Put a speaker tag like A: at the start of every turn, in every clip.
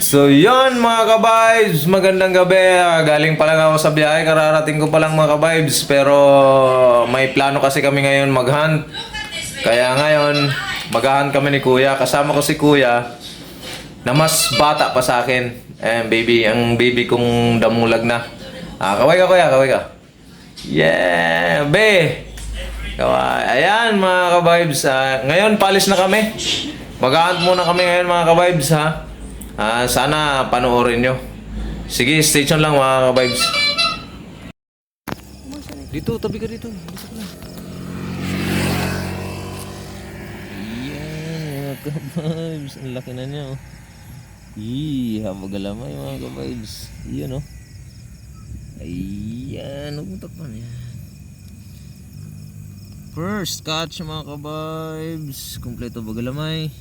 A: So yun mga ka-vibes, magandang gabi. Galing pa lang ako sa biyahe, kararating ko pa lang mga ka-vibes. Pero may plano kasi kami ngayon mag-hunt. Kaya ngayon, mag-hunt kami ni Kuya. Kasama ko si Kuya na mas bata pa sa akin. Baby, ang baby kong damulag na. Kaway ka Kuya, kaway ka. Yeah, be! Kaway. Ayan mga ka-vibes. Ngayon, palis na kami. Mag-hunt muna kami ngayon mga ka-vibes ha. Sana panoorin nyo. Sige, stay tuned lang mga ka-vibes. Dito, tabi ka dito. Dito ka lang. Yan, mga ka-vibes. Ang laki na niya, oh. Habagalamay mga ka-vibes. Yan, oh. Ayan, nagmutak pa niya. First catch mga ka-vibes. Kompleto bagalamay.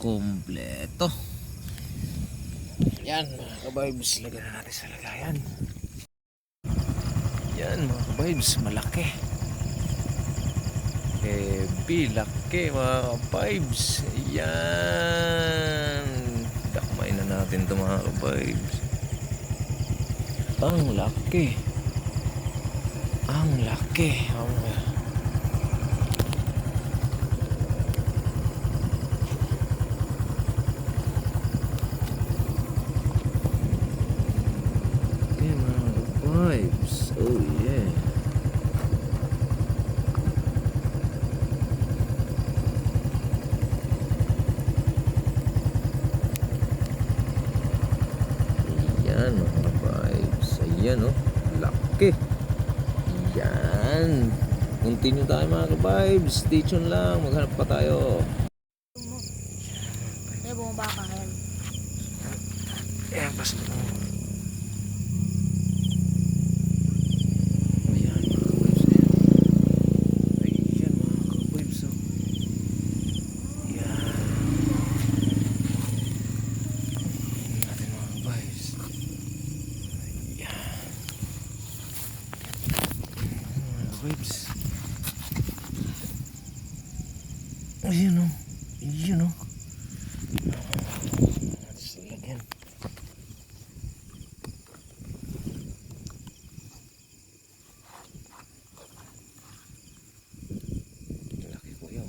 A: Kompleto. Yan mga ka-vibes, lagyan na natin sa lagayan. Yan mga ka-vibes, malaki. Laki mga ka-vibes. Yan. Dakmay na natin ito mga ka-vibes. Ang laki. Ang laki. Vibes. Oh yeah. Ayan mga vibes. Ayan oh. Laki. Ayan. Continue tayo mga vibes. Stay tuned lang. Maghanap pa tayo.
B: Kaya bumaba ka ngayon.
A: Ayan, basta ito. Vibes. Ayan o. Ayan o. Lagyan. Laki ko yun.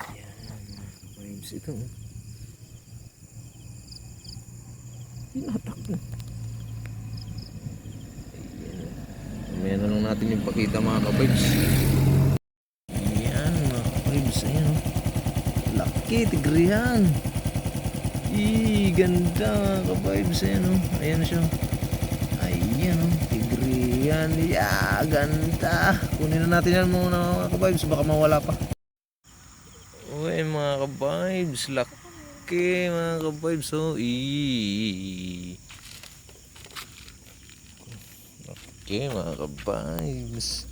A: Ayan. Vibes ito. Tinatak na. Ayan. Mamaya na lang natin yung pakita mga ka-vibes. Ayan mga ka-vibes. Ayan o. Laki, tigrihan. Ganda mga ka-vibes. Ayan o. Ayan na siya. Ayan o. Tigrihan. Ganda. Kunin na natin yan muna mga ka-vibes. Baka mawala pa. Uy mga ka-vibes. Laki mga ka-vibes. Oh. Okay, mga ka-vibes.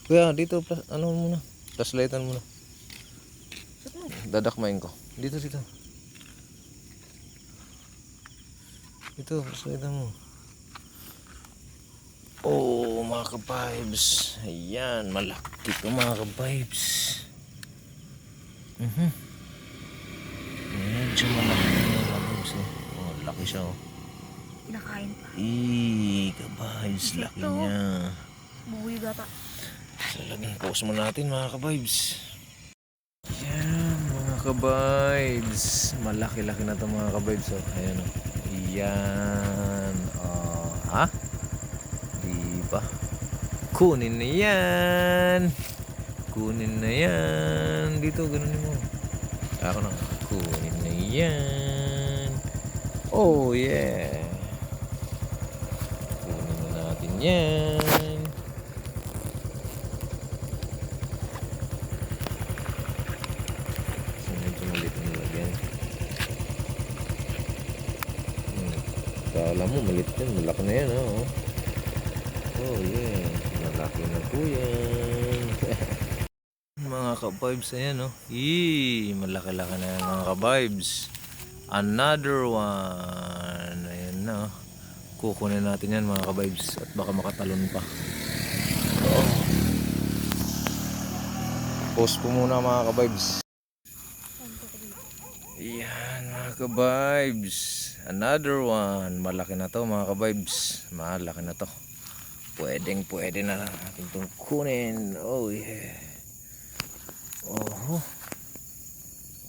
A: Kuya, dito, ano muna? Flashlightan muna. Dadakmain ko. Dito. Dito, flashlightan mo. Oh, mga ka-vibes. Ayan, malaki ito mga ka-vibes. Medyo malaki mga ka-vibes. Oh, laki siya oh.
B: Pinakain pa.
A: Ka-vibes, laki niya.
B: Buwi bata.
A: Laging pause mo natin mga ka-vibes. Yan mga ka-vibes. Malaki-laki na ito mga ka-vibes. Oh. Ayan o. Yan. Diba? Kunin na yan. Kunin na yan. Dito, ganun mo. Ako na. Kunin na yan. Oh yeah. Kunin na natin yan. Kala mo malit yan, malaki na yan oh. Oh yeah, malaki na po yan. Mga ka-vibes, ayan oh. Malaki-laki na yan mga ka-vibes. Another one. Ayan na. Kukunin natin yan mga ka-vibes. At baka makatalon pa. Post ko muna mga ka-vibes. Yan mga ka-vibes. Another one. Malaki na to mga ka-vibes. Malaki na to. Pwede na natin itong kunin. Oh yeah. Oh.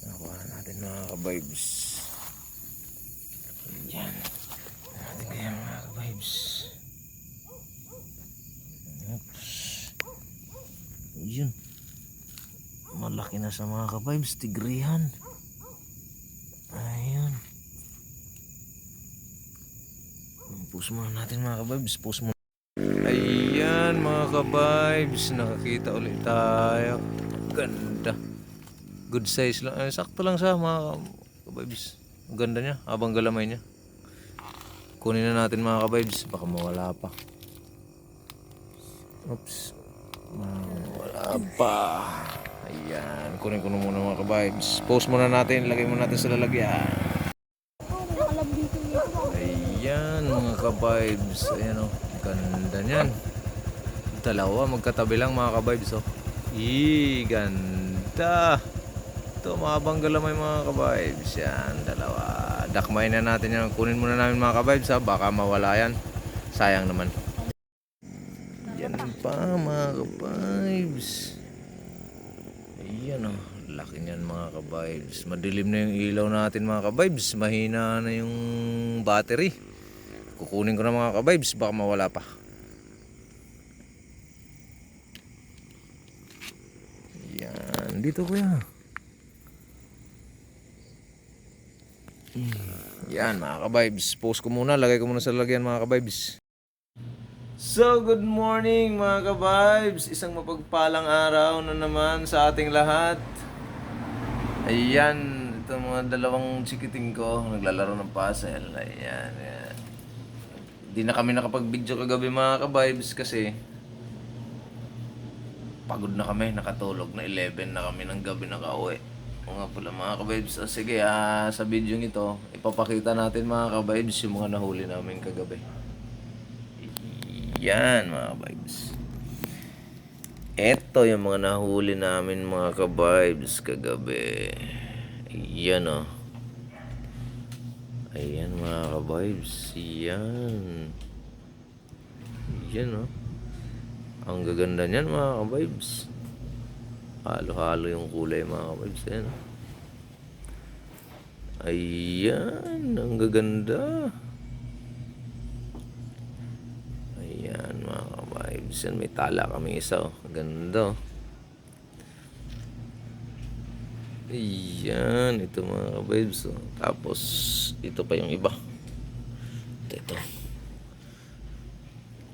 A: Nakuha natin mga ka-vibes. Yan. Natin kaya mga ka-vibes. Oops. Yun. Malaki na sa mga ka-vibes. Tigrihan. Ayun. Push muna natin mga ka-vibes. Push muna. Ayan mga ka-vibes. Nakakita ulit tayo. Ganda. Good size lang. Sakto lang siya mga ka-vibes. Ang ganda niya. Habang galamay niya. Kunin na natin mga ka-vibes. Baka mawala pa. Oops. Wala pa. Ayan. Kunin ko na muna mga ka-vibes. Post muna natin. Lagay muna natin sa lalagyan. Ayan mga ka-vibes. Ayan o. Ganda niyan. Dalawa. Magkatabi lang mga ka-vibes o. Ganda. Ito mahabang galamay mga ka-vibes. Yan. Dalawa. Dakmay na natin yan. Kunin muna namin mga ka-vibes ha. Baka mawala yan. Sayang naman. Yan pa mga ka-vibes. Ayan o. Laki niyan mga ka-vibes. Madilim na yung ilaw natin mga ka-vibes. Mahina na yung battery. Kukunin ko na mga ka-vibes. Baka mawala pa. Yan. Dito kuya. Yan mga ka-vibes. Post ko muna. Lagay ko muna sa lalagyan mga ka-vibes. So, good morning mga ka-vibes. Isang mapagpalang araw na naman sa ating lahat. Ayan. Ito mga dalawang chikiting ko. Naglalaro ng puzzle. Ayan. Ayan. Di na kami nakapag-video kagabi mga ka-vibes kasi pagod na kami. Nakatulog na 11 na kami ng gabi nakauwi. O nga pala mga ka-vibes. Sige, sa video ito, ipapakita natin mga ka-vibes yung mga nahuli namin kagabi. Yan mga ka-vibes. Ito yung mga nahuli namin mga ka-vibes kagabi. Ayan o. Ayan mga ka-vibes. Yan. Yan o. Ang gaganda niyan mga ka-vibes. Halo-halo yung kulay mga ka-vibes. Ayan. Ayan. Ang gaganda. Ayan mga ka-vibes. Yan, may tala kami isa. Ganda. Ayan. Ito mga ka-vibes. Tapos ito pa yung iba. Ito.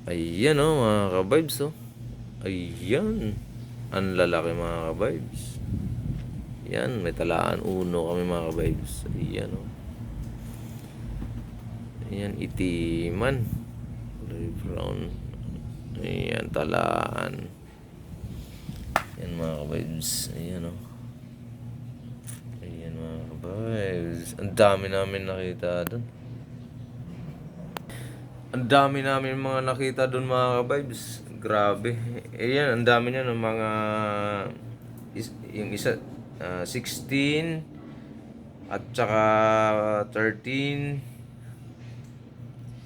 A: Ayan mga ka-vibes. Ayan. Ang lalaki mga ka-vibes. Yan, may talaan uno kami mga ka-vibes. Ayan Ayan, itiman. Kulay brown. Ayan, talaan. Ayan mga ka-vibes. Ayan Ayan mga ka-vibes. Ang dami namin nakita doon. Ang dami namin mga nakita doon mga ka-vibes. Grabe. Ayan, ang dami niya ng mga yung isa 16 at saka 13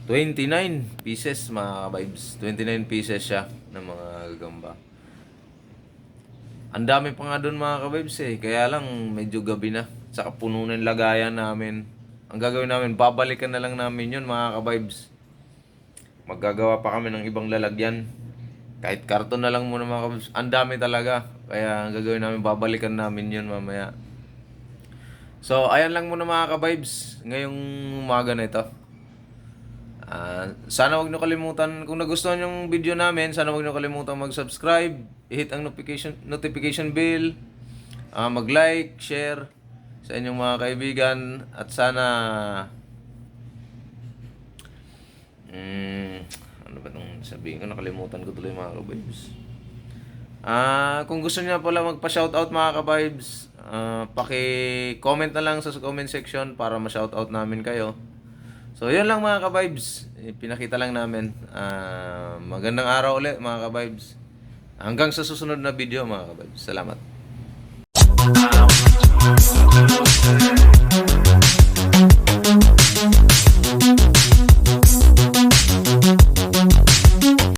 A: 29 pieces mga ka-vibes. 29 pieces siya ng mga gagamba. Ang dami pa nga doon mga ka-vibes Kaya lang medyo gabi na. Saka puno na yung lagayan namin. Ang gagawin namin, babalikan na lang namin yun mga ka-vibes. Maggagawa pa kami ng ibang lalagyan. Kahit karton na lang muna mga kabs. Ang dami talaga. Kaya ang gagawin namin, babalikan namin yun mamaya. So, ayan lang muna mga ka-vibes. Ngayong umaga na ito. Sana wag niyo kalimutan, kung nagustuhan yung video namin, sana wag niyo kalimutan mag-subscribe, i-hit ang notification bell, mag-like, share sa inyong mga kaibigan. At sana ano ba itong sabihin ko? Nakalimutan ko tuloy mga ka-vibes. Kung gusto niya pala magpa-shoutout mga ka-vibes, Paki-comment na lang sa comment section para ma-shoutout namin kayo. So, yun lang mga ka-vibes. Pinakita lang namin. Magandang araw ulit mga ka-vibes. Hanggang sa susunod na video mga ka-vibes. Salamat.